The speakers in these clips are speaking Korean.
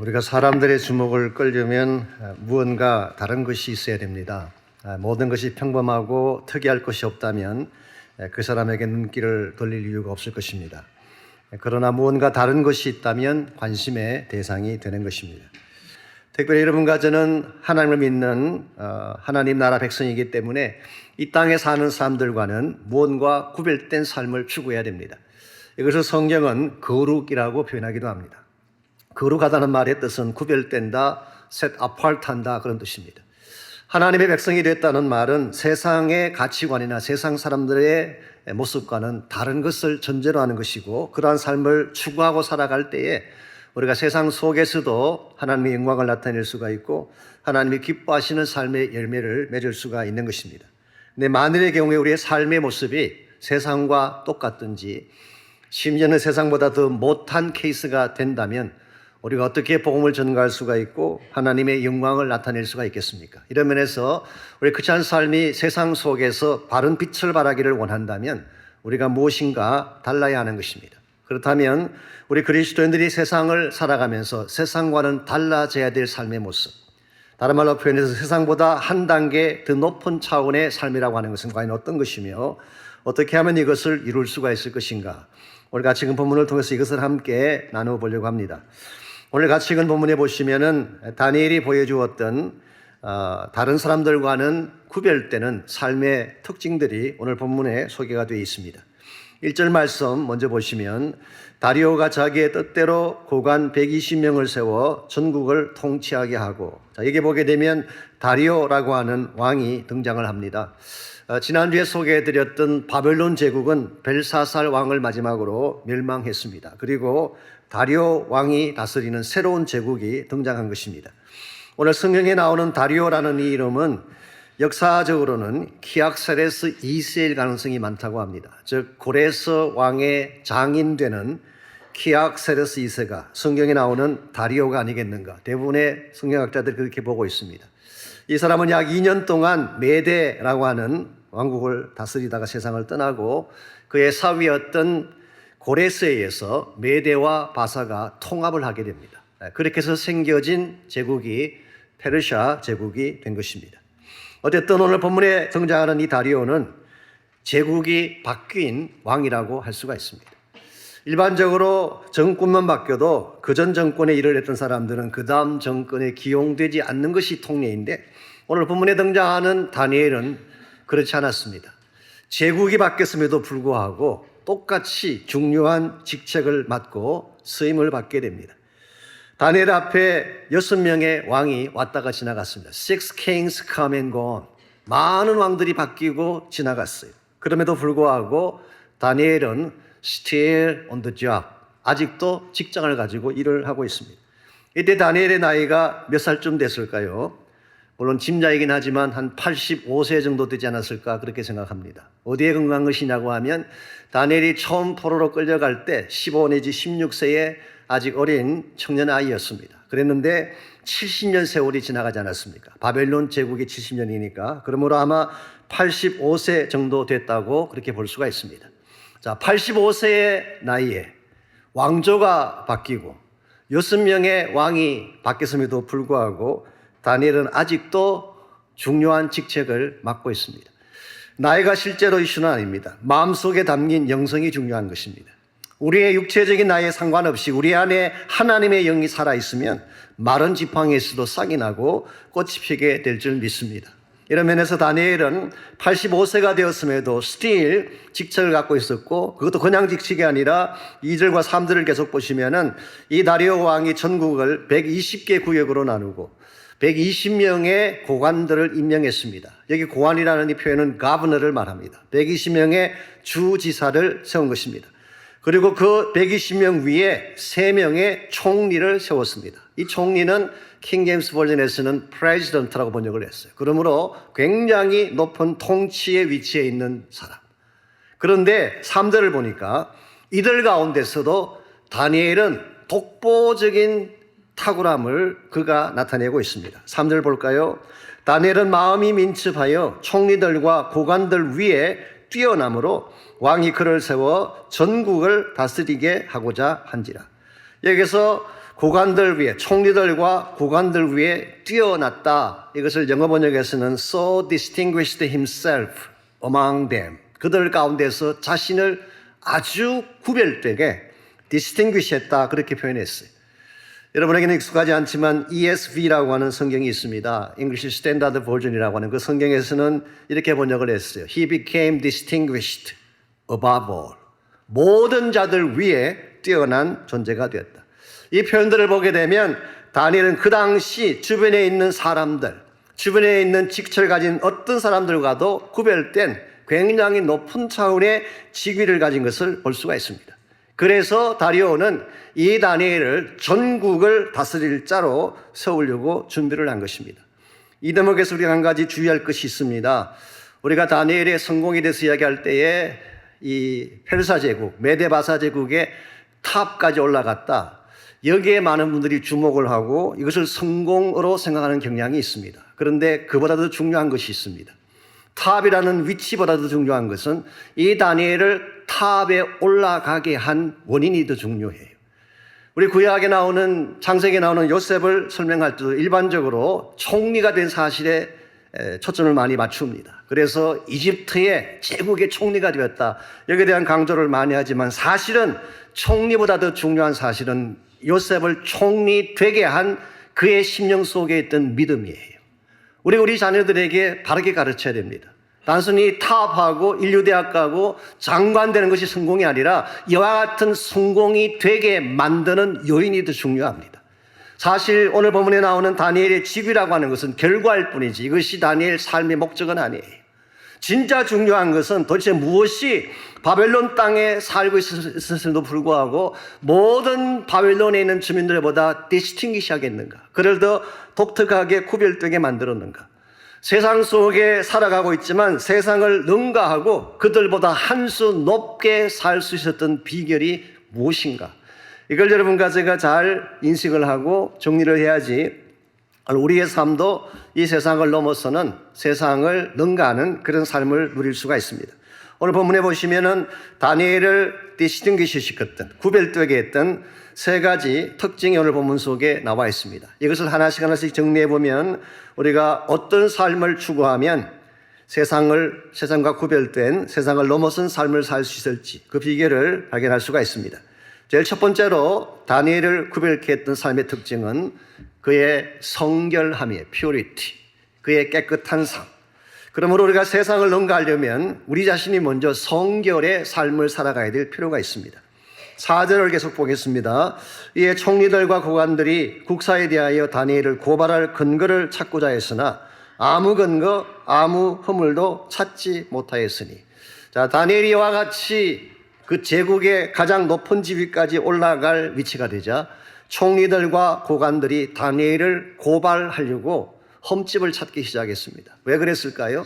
우리가 사람들의 주목을 끌려면 무언가 다른 것이 있어야 됩니다. 모든 것이 평범하고 특이할 것이 없다면 그 사람에게 눈길을 돌릴 이유가 없을 것입니다. 그러나 무언가 다른 것이 있다면 관심의 대상이 되는 것입니다. 특별히 여러분과 저는 하나님을 믿는 하나님 나라 백성이기 때문에 이 땅에 사는 사람들과는 무언가 구별된 삶을 추구해야 됩니다. 이것을 성경은 거룩이라고 표현하기도 합니다. 거룩하다는 말의 뜻은 구별된다, set apart 한다 그런 뜻입니다. 하나님의 백성이 됐다는 말은 세상의 가치관이나 세상 사람들의 모습과는 다른 것을 전제로 하는 것이고, 그러한 삶을 추구하고 살아갈 때에 우리가 세상 속에서도 하나님의 영광을 나타낼 수가 있고 하나님이 기뻐하시는 삶의 열매를 맺을 수가 있는 것입니다. 근데 만일의 경우에 우리의 삶의 모습이 세상과 똑같든지 심지어는 세상보다 더 못한 케이스가 된다면 우리가 어떻게 복음을 전가할 수가 있고 하나님의 영광을 나타낼 수가 있겠습니까? 이런 면에서 우리 크리스찬 삶이 세상 속에서 바른 빛을 발하기를 원한다면 우리가 무엇인가 달라야 하는 것입니다. 그렇다면 우리 그리스도인들이 세상을 살아가면서 세상과는 달라져야 될 삶의 모습, 다른 말로 표현해서 세상보다 한 단계 더 높은 차원의 삶이라고 하는 것은 과연 어떤 것이며 어떻게 하면 이것을 이룰 수가 있을 것인가, 우리가 지금 본문을 통해서 이것을 함께 나눠보려고 합니다. 오늘 같이 읽은 본문에 보시면은 다니엘이 보여주었던 다른 사람들과는 구별되는 삶의 특징들이 오늘 본문에 소개가 되어 있습니다. 1절 말씀 먼저 보시면 다리오가 자기의 뜻대로 고관 120명을 세워 전국을 통치하게 하고, 여기 보게 되면 다리오라고 하는 왕이 등장을 합니다. 지난주에 소개해드렸던 바벨론 제국은 벨사살 왕을 마지막으로 멸망했습니다. 그리고 다리오 왕이 다스리는 새로운 제국이 등장한 것입니다. 오늘 성경에 나오는 다리오라는 이 이름은 역사적으로는 키악세레스 2세일 가능성이 많다고 합니다. 즉 고레스 왕의 장인 되는 키악세레스 2세가 성경에 나오는 다리오가 아니겠는가, 대부분의 성경학자들이 그렇게 보고 있습니다. 이 사람은 약 2년 동안 메데라고 하는 왕국을 다스리다가 세상을 떠나고 그의 사위였던 고레스에 의해서 메데와 바사가 통합을 하게 됩니다. 그렇게 해서 생겨진 제국이 페르시아 제국이 된 것입니다. 어쨌든 오늘 본문에 등장하는 이 다리오는 제국이 바뀐 왕이라고 할 수가 있습니다. 일반적으로 정권만 바뀌어도 그전 정권에 일을 했던 사람들은 그 다음 정권에 기용되지 않는 것이 통례인데, 오늘 본문에 등장하는 다니엘은 그렇지 않았습니다. 제국이 바뀌었음에도 불구하고 똑같이 중요한 직책을 맡고 쓰임을 받게 됩니다. 다니엘 앞에 6명의 왕이 왔다가 지나갔습니다. Six kings come and gone. 많은 왕들이 바뀌고 지나갔어요. 그럼에도 불구하고 다니엘은 still on the job. 아직도 직장을 가지고 일을 하고 있습니다. 이때 다니엘의 나이가 몇 살쯤 됐을까요? 물론 짐작이긴 하지만 한 85세 정도 되지 않았을까 그렇게 생각합니다. 어디에 근거한 것이냐고 하면 다니엘이 처음 포로로 끌려갈 때 15 내지 16세의 아직 어린 청년 아이였습니다. 그랬는데 70년 세월이 지나가지 않았습니까? 바벨론 제국이 70년이니까 그러므로 아마 85세 정도 됐다고 그렇게 볼 수가 있습니다. 자, 85세의 나이에 왕조가 바뀌고 6명의 왕이 바뀌었음에도 불구하고 다니엘은 아직도 중요한 직책을 맡고 있습니다. 나이가 실제로 이슈는 아닙니다. 마음속에 담긴 영성이 중요한 것입니다. 우리의 육체적인 나이에 상관없이 우리 안에 하나님의 영이 살아있으면 마른 지팡이에서도 싹이 나고 꽃이 피게 될 줄 믿습니다. 이런 면에서 다니엘은 85세가 되었음에도 still 직책을 갖고 있었고, 그것도 그냥 직책이 아니라 2절과 3절을 계속 보시면은 이 다리오 왕이 전국을 120개 구역으로 나누고 120명의 고관들을 임명했습니다. 여기 고관이라는 이 표현은 가버너를 말합니다. 120명의 주지사를 세운 것입니다. 그리고 그 120명 위에 3명의 총리를 세웠습니다. 이 총리는 킹 제임스 버전에서는 프레지던트라고 번역을 했어요. 그러므로 굉장히 높은 통치의 위치에 있는 사람. 그런데 3절을 보니까 이들 가운데서도 다니엘은 독보적인 탁월함을 그가 나타내고 있습니다. 3절 볼까요? 다니엘은 마음이 민첩하여 총리들과 고관들 위에 뛰어남으로 왕이 그를 세워 전국을 다스리게 하고자 한지라. 여기서 고관들 위에, 총리들과 고관들 위에 뛰어났다. 이것을 영어 번역에서는 so distinguished himself among them. 그들 가운데서 자신을 아주 구별되게 distinguish 했다. 그렇게 표현했어요. 여러분에게는 익숙하지 않지만 ESV라고 하는 성경이 있습니다. English Standard Version이라고 하는 그 성경에서는 이렇게 번역을 했어요. He became distinguished above all. 모든 자들 위에 뛰어난 존재가 되었다. 이 표현들을 보게 되면 다니엘은 그 당시 주변에 있는 사람들, 주변에 있는 직책을 가진 어떤 사람들과도 구별된 굉장히 높은 차원의 직위를 가진 것을 볼 수가 있습니다. 그래서 다리오는 이 다니엘을 전국을 다스릴 자로 세우려고 준비를 한 것입니다. 이 대목에서 우리가 한 가지 주의할 것이 있습니다. 우리가 다니엘의 성공에 대해서 이야기할 때에 이 페르사 제국, 메데바사 제국의 탑까지 올라갔다. 여기에 많은 분들이 주목을 하고 이것을 성공으로 생각하는 경향이 있습니다. 그런데 그보다도 중요한 것이 있습니다. 탑이라는 위치보다도 중요한 것은 이 다니엘을 탑에 올라가게 한 원인이 더 중요해요. 우리 구약에 나오는, 창세기에 나오는 요셉을 설명할 때도 일반적으로 총리가 된 사실에 초점을 많이 맞춥니다. 그래서 이집트의 제국의 총리가 되었다. 여기에 대한 강조를 많이 하지만 사실은 총리보다 더 중요한 사실은 요셉을 총리 되게 한 그의 심령 속에 있던 믿음이에요. 우리 자녀들에게 바르게 가르쳐야 됩니다. 단순히 탑하고 인류대학 가고 장관 되는 것이 성공이 아니라 이와 같은 성공이 되게 만드는 요인이 더 중요합니다. 사실 오늘 본문에 나오는 다니엘의 직위라고 하는 것은 결과일 뿐이지 이것이 다니엘 삶의 목적은 아니에요. 진짜 중요한 것은 도대체 무엇이 바벨론 땅에 살고 있었음에도 불구하고 모든 바벨론에 있는 주민들보다 디스팅기시 하겠는가? 그를 더 독특하게 구별되게 만들었는가? 세상 속에 살아가고 있지만 세상을 능가하고 그들보다 한 수 높게 살 수 있었던 비결이 무엇인가? 이걸 여러분과 제가 잘 인식을 하고 정리를 해야지 우리의 삶도 이 세상을 넘어서는 세상을 능가하는 그런 삶을 누릴 수가 있습니다. 오늘 본문에 보시면은 다니엘을 디스팅기시 시켰던, 구별되게 했던 세 가지 특징이 오늘 본문 속에 나와 있습니다. 이것을 하나씩 정리해 보면 우리가 어떤 삶을 추구하면 세상과 구별된 세상을 넘어선 삶을 살 수 있을지 그 비결을 발견할 수가 있습니다. 제일 첫 번째로 다니엘을 구별케 했던 삶의 특징은 그의 성결함이에요. purity. 그의 깨끗한 삶. 그러므로 우리가 세상을 능가하려면 우리 자신이 먼저 성결의 삶을 살아가야 될 필요가 있습니다. 4절을 계속 보겠습니다. 이에 총리들과 고관들이 국사에 대하여 다니엘을 고발할 근거를 찾고자 했으나 아무 근거, 아무 허물도 찾지 못하였으니. 자, 다니엘이 이와 같이 그 제국의 가장 높은 지위까지 올라갈 위치가 되자 총리들과 고관들이 다니엘을 고발하려고 험집을 찾기 시작했습니다. 왜 그랬을까요?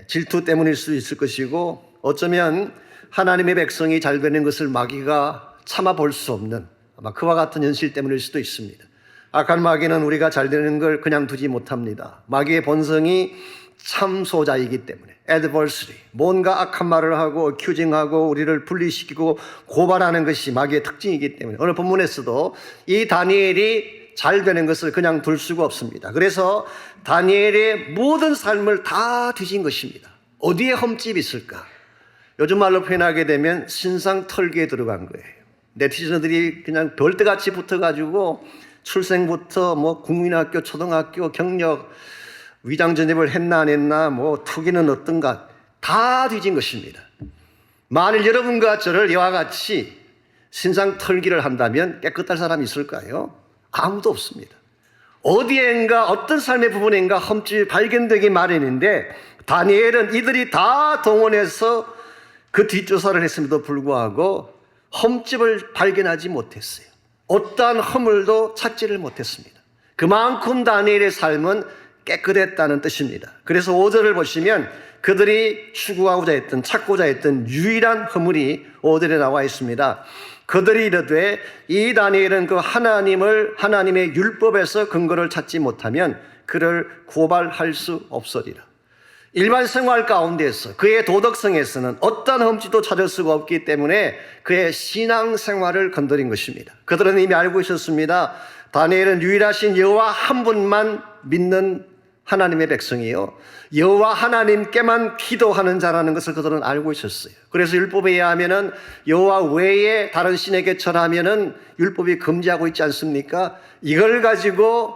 질투 때문일 수도 있을 것이고 어쩌면 하나님의 백성이 잘 되는 것을 마귀가 참아 볼 수 없는 아마 그와 같은 현실 때문일 수도 있습니다. 악한 마귀는 우리가 잘 되는 걸 그냥 두지 못합니다. 마귀의 본성이 참소자이기 때문에 adversary, 뭔가 악한 말을 하고 accusing하고 우리를 분리시키고 고발하는 것이 마귀의 특징이기 때문에 오늘 본문에서도 이 다니엘이 잘 되는 것을 그냥 둘 수가 없습니다. 그래서 다니엘의 모든 삶을 다 뒤진 것입니다. 어디에 험집이 있을까? 요즘 말로 표현하게 되면 신상 털기에 들어간 거예요. 네티즌들이 그냥 별대같이 붙어가지고 출생부터 국민학교, 초등학교, 경력, 위장전입을 했나 안 했나, 투기는 어떤가 다 뒤진 것입니다. 만일 여러분과 저를 이와 같이 신상 털기를 한다면 깨끗할 사람이 있을까요? 아무도 없습니다. 어디엔가 어떤 삶의 부분인가 험집이 발견되기 마련인데 다니엘은 이들이 다 동원해서 그 뒷조사를 했음에도 불구하고 험집을 발견하지 못했어요. 어떠한 허물도 찾지를 못했습니다. 그만큼 다니엘의 삶은 깨끗했다는 뜻입니다. 그래서 5절을 보시면 그들이 추구하고자 했던, 찾고자 했던 유일한 허물이 5절에 나와 있습니다. 그들이 이르되 이 다니엘은 그 하나님의 율법에서 근거를 찾지 못하면 그를 고발할 수 없으리라. 일반 생활 가운데서 그의 도덕성에서는 어떤 흠집도 찾을 수가 없기 때문에 그의 신앙 생활을 건드린 것입니다. 그들은 이미 알고 있었습니다. 다니엘은 유일하신 여호와 한 분만 믿는 하나님의 백성이요, 여호와 하나님께만 기도하는 자라는 것을 그들은 알고 있었어요. 그래서 율법에 의하면은 여호와 외에 다른 신에게 절하면은 율법이 금지하고 있지 않습니까? 이걸 가지고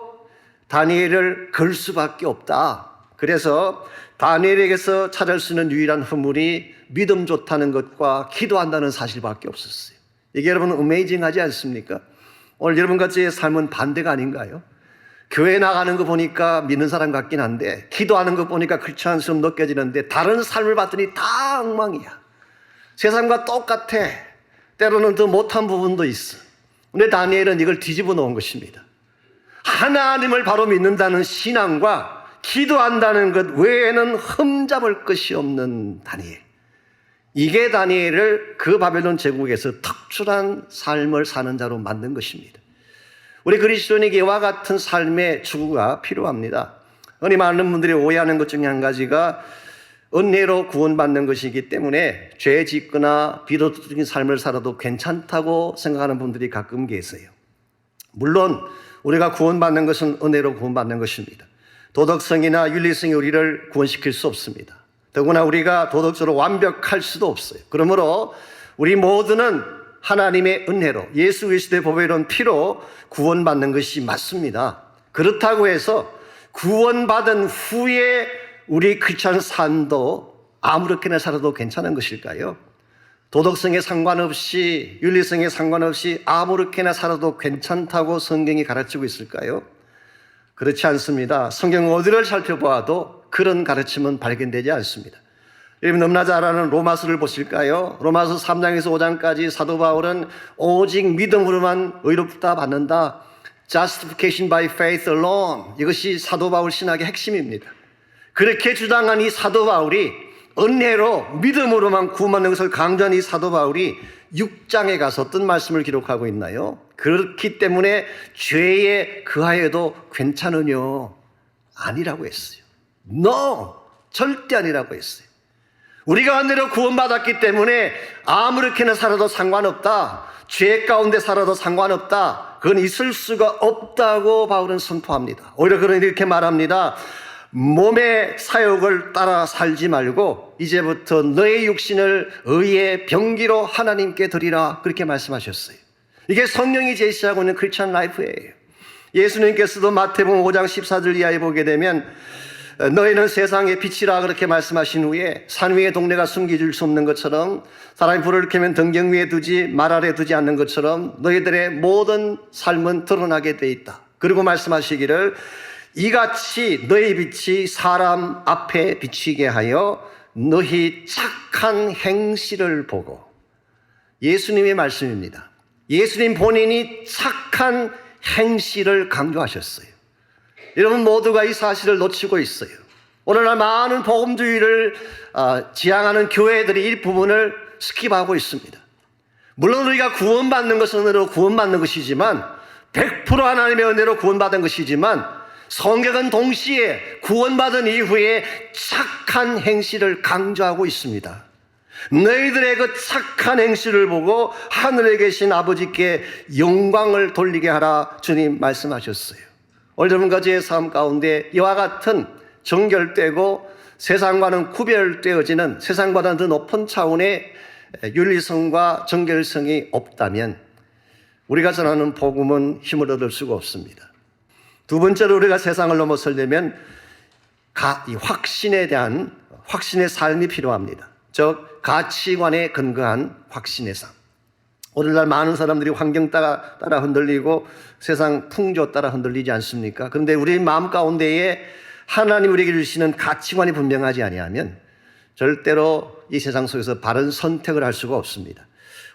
다니엘을 걸 수밖에 없다. 그래서 다니엘에게서 찾을 수 있는 유일한 허물이 믿음 좋다는 것과 기도한다는 사실밖에 없었어요. 이게 여러분 어메이징하지 않습니까? 오늘 여러분같이 삶은 반대가 아닌가요? 교회 나가는 거 보니까 믿는 사람 같긴 한데, 기도하는 거 보니까 크리스천스러움 느껴지는데, 다른 삶을 봤더니 다 엉망이야. 세상과 똑같아. 때로는 더 못한 부분도 있어. 근데 다니엘은 이걸 뒤집어 놓은 것입니다. 하나님을 바로 믿는다는 신앙과 기도한다는 것 외에는 흠잡을 것이 없는 다니엘. 이게 다니엘을 그 바벨론 제국에서 특출한 삶을 사는 자로 만든 것입니다. 우리 그리스도인에게 이와 같은 삶의 추구가 필요합니다. 흔히 많은 분들이 오해하는 것 중에 한 가지가 은혜로 구원받는 것이기 때문에 죄 짓거나 비도덕적인 삶을 살아도 괜찮다고 생각하는 분들이 가끔 계세요. 물론 우리가 구원받는 것은 은혜로 구원받는 것입니다. 도덕성이나 윤리성이 우리를 구원시킬 수 없습니다. 더구나 우리가 도덕적으로 완벽할 수도 없어요. 그러므로 우리 모두는 하나님의 은혜로, 예수 그리스도의 보배로운 피로 구원받는 것이 맞습니다. 그렇다고 해서 구원받은 후에 우리 크리스천 삶도 아무렇게나 살아도 괜찮은 것일까요? 도덕성에 상관없이, 윤리성에 상관없이 아무렇게나 살아도 괜찮다고 성경이 가르치고 있을까요? 그렇지 않습니다. 성경 어디를 살펴보아도 그런 가르침은 발견되지 않습니다. 여러분 너무나 잘 아는 로마서를 보실까요? 로마서 3장에서 5장까지 사도 바울은 오직 믿음으로만 의롭다 받는다, Justification by faith alone, 이것이 사도 바울 신학의 핵심입니다. 그렇게 주장한 이 사도 바울이 은혜로 믿음으로만 구원받는 것을 강조한 이 사도 바울이 6장에 가서 어떤 말씀을 기록하고 있나요? 그렇기 때문에 죄에 그하여도 괜찮으뇨, 아니라고 했어요. No, 절대 아니라고 했어요. 우리가 은혜로 구원받았기 때문에 아무렇게나 살아도 상관없다, 죄 가운데 살아도 상관없다, 그건 있을 수가 없다고 바울은 선포합니다. 오히려 그는 이렇게 말합니다. 몸의 사욕을 따라 살지 말고 이제부터 너의 육신을 의의 병기로 하나님께 드리라, 그렇게 말씀하셨어요. 이게 성령이 제시하고 있는 크리스천 라이프예요. 예수님께서도 마태복음 5장 14절 이하에 보게 되면 너희는 세상의 빛이라 그렇게 말씀하신 후에 산 위의 동네가 숨겨질 수 없는 것처럼, 사람이 불을 켜면 등경 위에 두지 말 아래 두지 않는 것처럼 너희들의 모든 삶은 드러나게 돼 있다. 그리고 말씀하시기를 이같이 너희 빛이 사람 앞에 비치게 하여 너희 착한 행실을 보고. 예수님의 말씀입니다. 예수님 본인이 착한 행실을 강조하셨어요. 여러분 모두가 이 사실을 놓치고 있어요. 오늘날 많은 복음주의를 지향하는 교회들이 이 부분을 스킵하고 있습니다. 물론 우리가 구원받는 것은 은혜로 구원받는 것이지만, 100% 하나님의 은혜로 구원받은 것이지만, 성경은 동시에 구원받은 이후에 착한 행실을 강조하고 있습니다. 너희들의 그 착한 행실을 보고 하늘에 계신 아버지께 영광을 돌리게 하라, 주님 말씀하셨어요. 오늘 여러분과 저의 삶 가운데 이와 같은 정결되고 세상과는 구별되어지는, 세상보다는 더 높은 차원의 윤리성과 정결성이 없다면 우리가 전하는 복음은 힘을 얻을 수가 없습니다. 두 번째로 우리가 세상을 넘어서려면 이 확신에 대한 확신의 삶이 필요합니다. 즉 가치관에 근거한 확신의 삶. 오늘날 많은 사람들이 환경 따라 흔들리고 세상 풍조 따라 흔들리지 않습니까? 그런데 우리 마음 가운데에 하나님 우리에게 주시는 가치관이 분명하지 아니하면 절대로 이 세상 속에서 바른 선택을 할 수가 없습니다.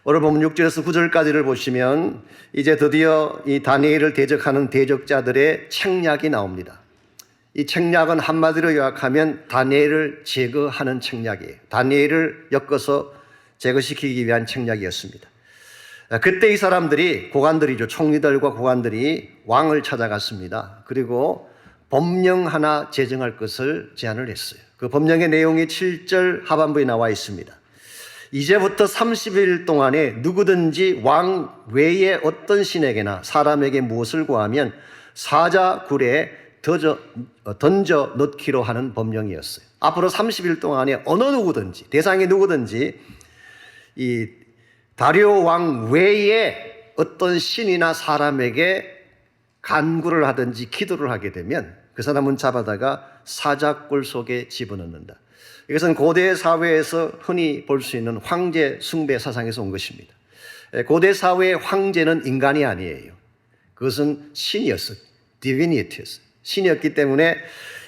오늘 보면 6절에서 9절까지를 보시면 이제 드디어 이 다니엘을 대적하는 대적자들의 책략이 나옵니다. 이 책략은 한마디로 요약하면 다니엘을 제거하는 책략이에요. 다니엘을 엮어서 제거시키기 위한 책략이었습니다. 그때 이 사람들이, 고관들이죠, 총리들과 고관들이 왕을 찾아갔습니다. 그리고 법령 하나 제정할 것을 제안을 했어요. 그 법령의 내용이 7절 하반부에 나와 있습니다. 이제부터 30일 동안에 누구든지 왕 외에 어떤 신에게나 사람에게 무엇을 구하면 사자굴에 던져 넣기로 하는 법령이었어요. 앞으로 30일 동안에 어느 누구든지, 대상이 누구든지 이 다리오 왕 외에 어떤 신이나 사람에게 간구를 하든지 기도를 하게 되면 그 사람은 잡아다가 사자굴 속에 집어넣는다. 이것은 고대 사회에서 흔히 볼 수 있는 황제 숭배 사상에서 온 것입니다. 고대 사회의 황제는 인간이 아니에요. 그것은 신이었어요. 디비니티였어요. 신이었기 때문에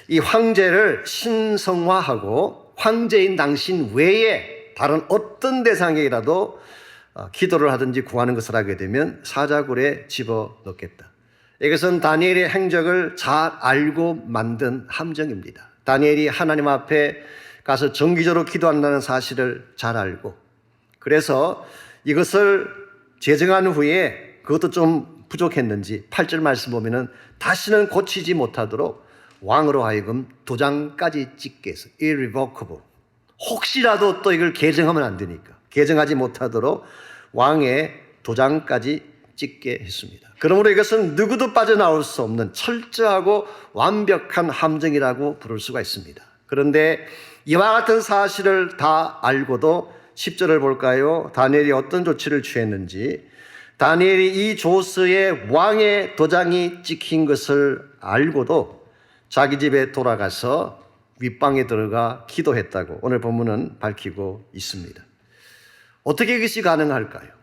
이 황제를 신성화하고 황제인 당신 외에 다른 어떤 대상에라도 기도를 하든지 구하는 것을 하게 되면 사자굴에 집어넣겠다. 이것은 다니엘의 행적을 잘 알고 만든 함정입니다. 다니엘이 하나님 앞에 가서 정기적으로 기도한다는 사실을 잘 알고, 그래서 이것을 제정한 후에 그것도 좀 부족했는지 8절 말씀 보면은 다시는 고치지 못하도록 왕으로 하여금 도장까지 찍게 해서 irrevocable, 혹시라도 또 이걸 개정하면 안 되니까 개정하지 못하도록 왕의 도장까지 찍게 했습니다. 그러므로 이것은 누구도 빠져나올 수 없는 철저하고 완벽한 함정이라고 부를 수가 있습니다. 그런데 이와 같은 사실을 다 알고도 10절을 볼까요? 다니엘이 어떤 조치를 취했는지. 다니엘이 이 조서에 왕의 도장이 찍힌 것을 알고도 자기 집에 돌아가서 윗방에 들어가 기도했다고 오늘 본문은 밝히고 있습니다. 어떻게 이것이 가능할까요?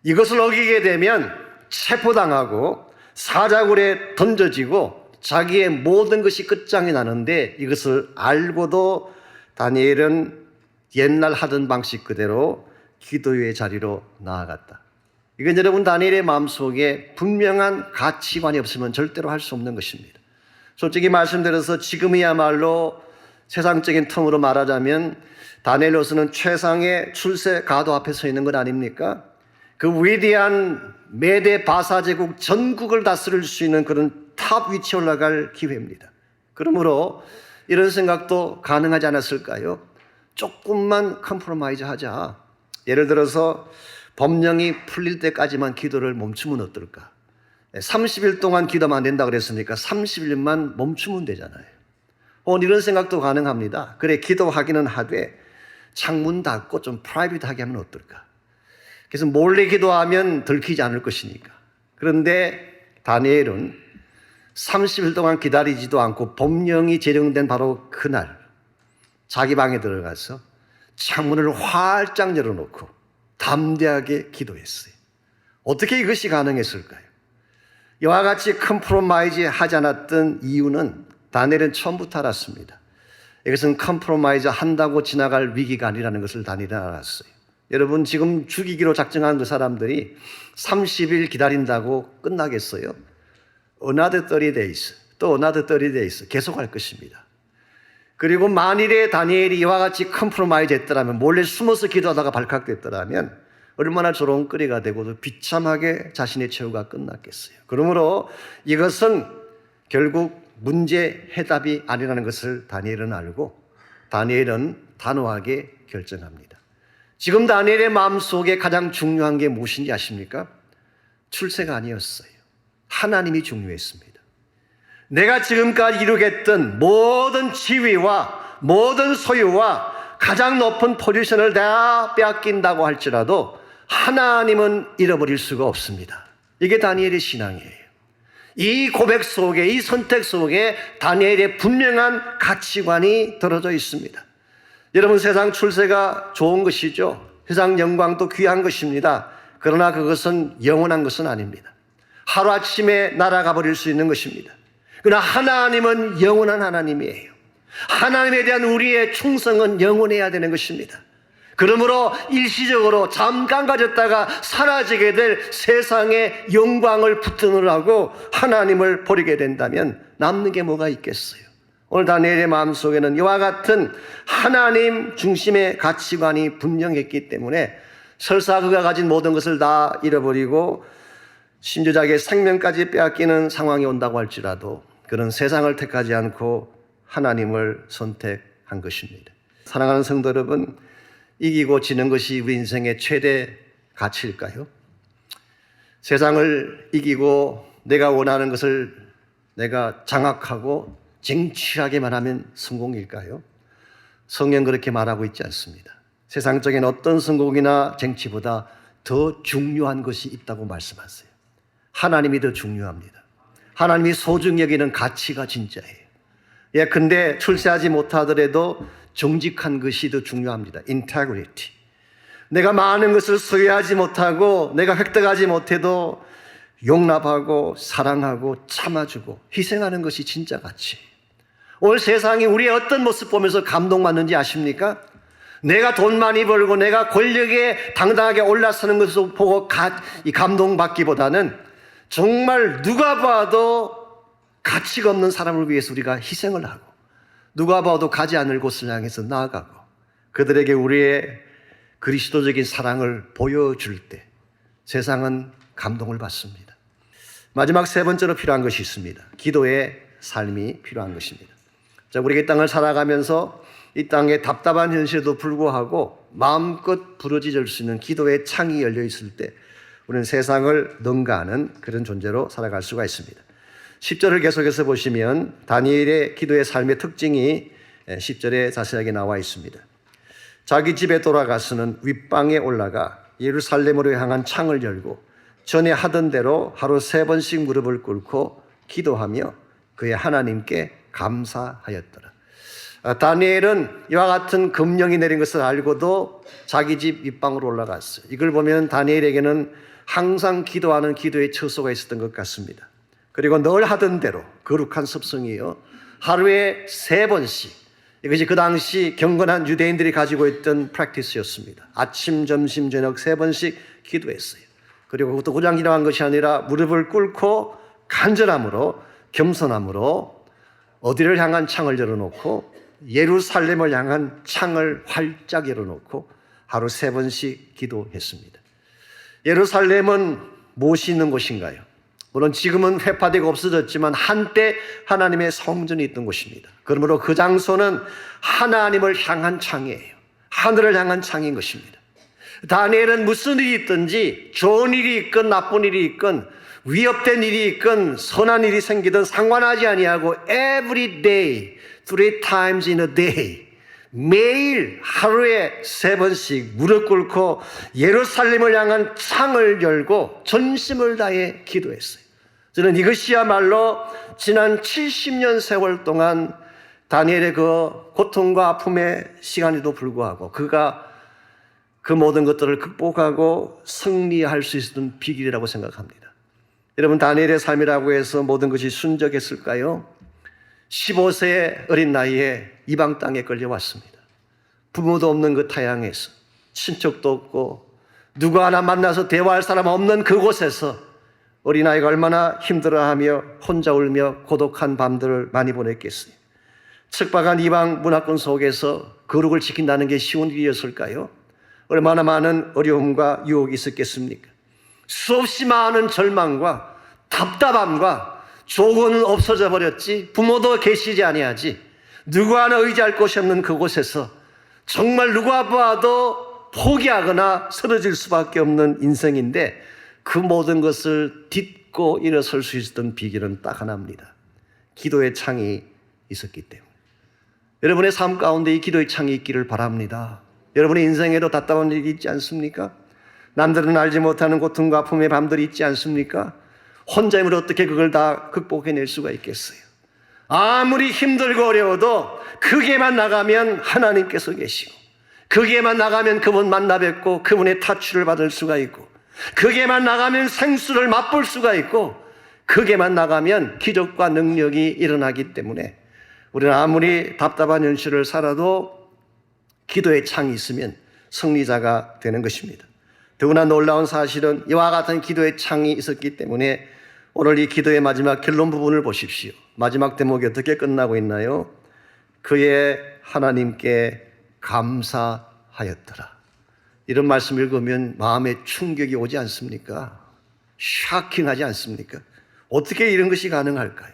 이것을 어기게 되면 체포당하고 사자굴에 던져지고 자기의 모든 것이 끝장이 나는데, 이것을 알고도 다니엘은 옛날 하던 방식 그대로 기도의 자리로 나아갔다. 이건 여러분 다니엘의 마음속에 분명한 가치관이 없으면 절대로 할 수 없는 것입니다. 솔직히 말씀드려서 지금이야말로 세상적인 텀으로 말하자면 다니엘로서는 최상의 출세 가도 앞에 서 있는 것 아닙니까? 그 위대한 메대 바사 제국 전국을 다스릴 수 있는 그런 탑 위치에 올라갈 기회입니다. 그러므로 이런 생각도 가능하지 않았을까요? 조금만 컴프로마이즈 하자. 예를 들어서 법령이 풀릴 때까지만 기도를 멈추면 어떨까? 30일 동안 기도하면 안 된다고 그랬으니까 30일만 멈추면 되잖아요. 이런 생각도 가능합니다. 그래, 기도하기는 하되 창문 닫고 좀 프라이빗하게 하면 어떨까? 그래서 몰래 기도하면 들키지 않을 것이니까. 그런데 다니엘은 30일 동안 기다리지도 않고 법령이 제정된 바로 그날 자기 방에 들어가서 창문을 활짝 열어놓고 담대하게 기도했어요. 어떻게 이것이 가능했을까요? 이와 같이 컴프로마이즈 하지 않았던 이유는 다니엘은 처음부터 알았습니다. 이것은 컴프로마이즈 한다고 지나갈 위기가 아니라는 것을 다니엘은 알았어요. 여러분, 지금 죽이기로 작정한 그 사람들이 30일 기다린다고 끝나겠어요? Another 30 days, 또 another 30 days 계속 할 것입니다. 그리고 만일에 다니엘이 이와 같이 컴프로마이즈 했더라면, 몰래 숨어서 기도하다가 발각됐더라면 얼마나 조롱거리가 되고도 비참하게 자신의 최후가 끝났겠어요. 그러므로 이것은 결국 문제 해답이 아니라는 것을 다니엘은 알고 다니엘은 단호하게 결정합니다. 지금 다니엘의 마음속에 가장 중요한 게 무엇인지 아십니까? 출세가 아니었어요. 하나님이 중요했습니다. 내가 지금까지 이루겠던 모든 지위와 모든 소유와 가장 높은 포지션을 다 빼앗긴다고 할지라도 하나님은 잃어버릴 수가 없습니다. 이게 다니엘의 신앙이에요. 이 고백 속에, 이 선택 속에 다니엘의 분명한 가치관이 들어져 있습니다. 여러분, 세상 출세가 좋은 것이죠. 세상 영광도 귀한 것입니다. 그러나 그것은 영원한 것은 아닙니다. 하루아침에 날아가 버릴 수 있는 것입니다. 그러나 하나님은 영원한 하나님이에요. 하나님에 대한 우리의 충성은 영원해야 되는 것입니다. 그러므로 일시적으로 잠깐 가졌다가 사라지게 될 세상의 영광을 붙드느라고 하나님을 버리게 된다면 남는 게 뭐가 있겠어요? 오늘 다니엘의 마음속에는 이와 같은 하나님 중심의 가치관이 분명했기 때문에 설사 그가 가진 모든 것을 다 잃어버리고 심지어 자기의 생명까지 빼앗기는 상황이 온다고 할지라도 그는 세상을 택하지 않고 하나님을 선택합니다. 한 것입니다. 사랑하는 성도 여러분, 이기고 지는 것이 우리 인생의 최대 가치일까요? 세상을 이기고 내가 원하는 것을 내가 장악하고 쟁취하게만 하면 성공일까요? 성경 그렇게 말하고 있지 않습니다. 세상적인 어떤 성공이나 쟁취보다 더 중요한 것이 있다고 말씀하세요. 하나님이 더 중요합니다. 하나님이 소중히 여기는 가치가 진짜예요. 근데 출세하지 못하더라도 정직한 것이 더 중요합니다. integrity. 내가 많은 것을 소유하지 못하고 내가 획득하지 못해도 용납하고 사랑하고 참아주고 희생하는 것이 진짜 가치예요. 오늘 세상이 우리의 어떤 모습 보면서 감동받는지 아십니까? 내가 돈 많이 벌고 내가 권력에 당당하게 올라서는 것을 보고 감동받기보다는 정말 누가 봐도 가치가 없는 사람을 위해서 우리가 희생을 하고 누가 봐도 가지 않을 곳을 향해서 나아가고 그들에게 우리의 그리스도적인 사랑을 보여줄 때 세상은 감동을 받습니다. 마지막 세 번째로 필요한 것이 있습니다. 기도의 삶이 필요한 것입니다. 우리가 이 땅을 살아가면서 이 땅의 답답한 현실에도 불구하고 마음껏 부르짖을 수 있는 기도의 창이 열려 있을 때 우리는 세상을 능가하는 그런 존재로 살아갈 수가 있습니다. 10절을 계속해서 보시면 다니엘의 기도의 삶의 특징이 10절에 자세하게 나와 있습니다. 자기 집에 돌아가서는 윗방에 올라가 예루살렘으로 향한 창을 열고 전에 하던 대로 하루 3번씩 무릎을 꿇고 기도하며 그의 하나님께 감사하였더라. 다니엘은 이와 같은 금령이 내린 것을 알고도 자기 집 윗방으로 올라갔어요. 이걸 보면 다니엘에게는 항상 기도하는 기도의 처소가 있었던 것 같습니다. 그리고 늘 하던 대로 거룩한 습성이에요. 하루에 3번씩 이것이 그 당시 경건한 유대인들이 가지고 있던 프랙티스였습니다. 아침, 점심, 저녁 3번씩 기도했어요. 그리고 그것도 그냥 기도한 것이 아니라 무릎을 꿇고 간절함으로 겸손함으로 어디를 향한 창을 열어놓고 예루살렘을 향한 창을 활짝 열어놓고 하루 3번씩 기도했습니다. 예루살렘은 무엇이 있는 곳인가요? 물론 지금은 회파되고 없어졌지만 한때 하나님의 성전이 있던 곳입니다. 그러므로 그 장소는 하나님을 향한 창이에요. 하늘을 향한 창인 것입니다. 다니엘은 무슨 일이 있든지 좋은 일이 있건 나쁜 일이 있건 위협된 일이 있건 선한 일이 생기든 상관하지 아니하고 every day, 3 times in a day 매일 하루에 3번씩 무릎 꿇고 예루살렘을 향한 창을 열고 전심을 다해 기도했어요. 저는 이것이야말로 지난 70년 세월 동안 다니엘의 그 고통과 아픔의 시간에도 불구하고 그가 그 모든 것들을 극복하고 승리할 수 있었던 비결이라고 생각합니다. 여러분, 다니엘의 삶이라고 해서 모든 것이 순적했을까요? 15세의 어린 나이에 이방 땅에 끌려왔습니다. 부모도 없는 그 타향에서 친척도 없고 누구 하나 만나서 대화할 사람 없는 그곳에서 어린아이가 얼마나 힘들어하며 혼자 울며 고독한 밤들을 많이 보냈겠어요. 척박한 이방 문화권 속에서 거룩을 지킨다는 게 쉬운 일이었을까요? 얼마나 많은 어려움과 유혹이 있었겠습니까? 수없이 많은 절망과 답답함과 조건은 없어져 버렸지, 부모도 계시지 아니하지, 누구 하나 의지할 곳이 없는 그곳에서 정말 누가 봐도 포기하거나 쓰러질 수밖에 없는 인생인데 그 모든 것을 딛고 일어설 수 있었던 비결은 딱 하나입니다. 기도의 창이 있었기 때문에. 여러분의 삶 가운데 이 기도의 창이 있기를 바랍니다. 여러분의 인생에도 답답한 일이 있지 않습니까? 남들은 알지 못하는 고통과 아픔의 밤들이 있지 않습니까? 혼자 힘으로 어떻게 그걸 다 극복해낼 수가 있겠어요? 아무리 힘들고 어려워도 거기에만 나가면 하나님께서 계시고, 거기에만 나가면 그분 만나 뵙고 그분의 타취를 받을 수가 있고, 거기에만 나가면 생수를 맛볼 수가 있고, 거기에만 나가면 기적과 능력이 일어나기 때문에 우리는 아무리 답답한 현실을 살아도 기도의 창이 있으면 승리자가 되는 것입니다. 더구나 놀라운 사실은 이와 같은 기도의 창이 있었기 때문에 오늘 이 기도의 마지막 결론 부분을 보십시오. 마지막 대목이 어떻게 끝나고 있나요? 그의 하나님께 감사하였더라. 이런 말씀 읽으면 마음에 충격이 오지 않습니까? 샤킹하지 않습니까? 어떻게 이런 것이 가능할까요?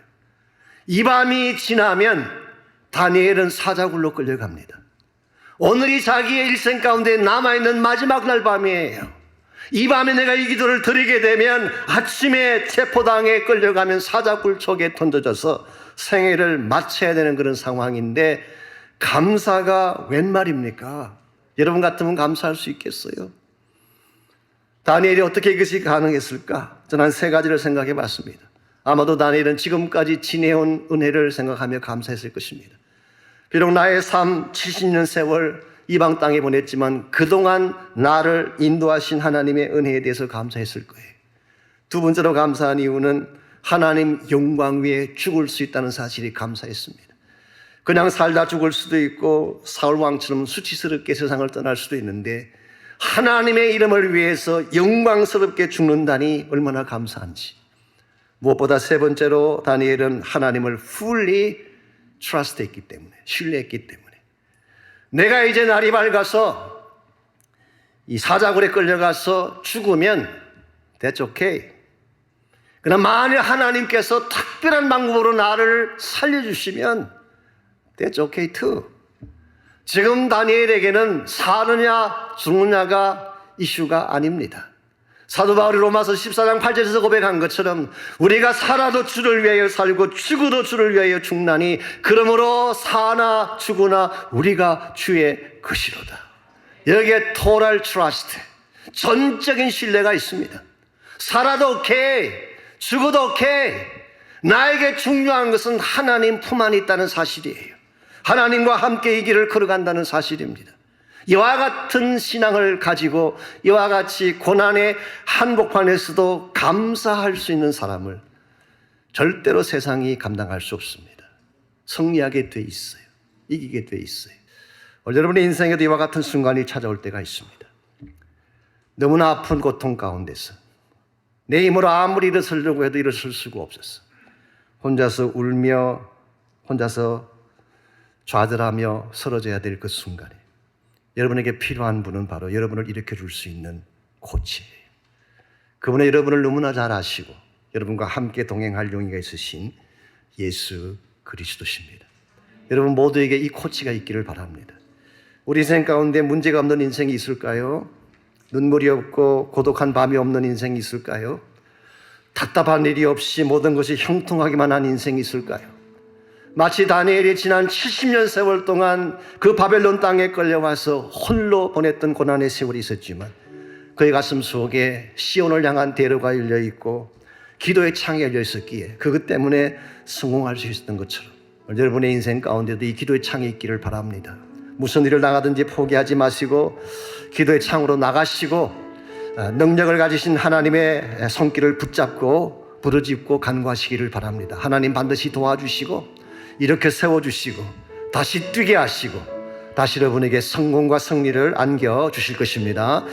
이 밤이 지나면 다니엘은 사자굴로 끌려갑니다. 오늘이 자기의 일생 가운데 남아있는 마지막 날 밤이에요. 이 밤에 내가 이 기도를 드리게 되면 아침에 체포당에 끌려가면 사자굴 속에 던져져서 생애를 마쳐야 되는 그런 상황인데, 감사가 웬 말입니까? 여러분 같으면 감사할 수 있겠어요? 다니엘이 어떻게 이것이 가능했을까? 저는 한 세 가지를 생각해 봤습니다. 아마도 다니엘은 지금까지 지내온 은혜를 생각하며 감사했을 것입니다. 비록 나의 삶 70년 세월 이방 땅에 보냈지만 그동안 나를 인도하신 하나님의 은혜에 대해서 감사했을 거예요. 두 번째로 감사한 이유는 하나님 영광 위에 죽을 수 있다는 사실이 감사했습니다. 그냥 살다 죽을 수도 있고 사울 왕처럼 수치스럽게 세상을 떠날 수도 있는데, 하나님의 이름을 위해서 영광스럽게 죽는다니 얼마나 감사한지. 무엇보다 세 번째로 다니엘은 하나님을 fully trust했기 때문에, 신뢰했기 때문에, 내가 이제 날이 밝아서 이 사자굴에 끌려가서 죽으면 that's okay. 그러나 만일 하나님께서 특별한 방법으로 나를 살려주시면 that's okay too. 지금 다니엘에게는 사느냐 죽느냐가 이슈가 아닙니다. 사도 바울이 로마서 14장 8절에서 고백한 것처럼 우리가 살아도 주를 위하여 살고 죽어도 주를 위하여 죽나니 그러므로 사나 죽으나 우리가 주의 것이로다. 여기에 total trust, 전적인 신뢰가 있습니다. 살아도 오케이, 죽어도 오케이. 나에게 중요한 것은 하나님 품 안에 있다는 사실이에요. 하나님과 함께 이 길을 걸어간다는 사실입니다. 이와 같은 신앙을 가지고 이와 같이 고난의 한복판에서도 감사할 수 있는 사람을 절대로 세상이 감당할 수 없습니다. 승리하게 돼 있어요. 이기게 돼 있어요. 여러분의 인생에도 이와 같은 순간이 찾아올 때가 있습니다. 너무나 아픈 고통 가운데서 내 힘으로 아무리 일어서려고 해도 일어설 수가 없었어. 혼자서 울며 혼자서 좌절하며 쓰러져야 될 그 순간에 여러분에게 필요한 분은 바로 여러분을 일으켜줄 수 있는 코치예요. 그분은 여러분을 너무나 잘 아시고 여러분과 함께 동행할 용의가 있으신 예수 그리스도십니다. 여러분 모두에게 이 코치가 있기를 바랍니다. 우리 인생 가운데 문제가 없는 인생이 있을까요? 눈물이 없고 고독한 밤이 없는 인생이 있을까요? 답답한 일이 없이 모든 것이 형통하기만 한 인생이 있을까요? 마치 다니엘이 지난 70년 세월 동안 그 바벨론 땅에 끌려와서 홀로 보냈던 고난의 세월이 있었지만 그의 가슴 속에 시온을 향한 대로가 열려있고 기도의 창이 열려 있었기에 그것 때문에 성공할 수 있었던 것처럼 여러분의 인생 가운데도 이 기도의 창이 있기를 바랍니다. 무슨 일을 당하든지 포기하지 마시고 기도의 창으로 나가시고 능력을 가지신 하나님의 손길을 붙잡고 부르짖고 간구하시기를 바랍니다. 하나님 반드시 도와주시고 이렇게 세워주시고 다시 뛰게 하시고 다시 여러분에게 성공과 승리를 안겨주실 것입니다.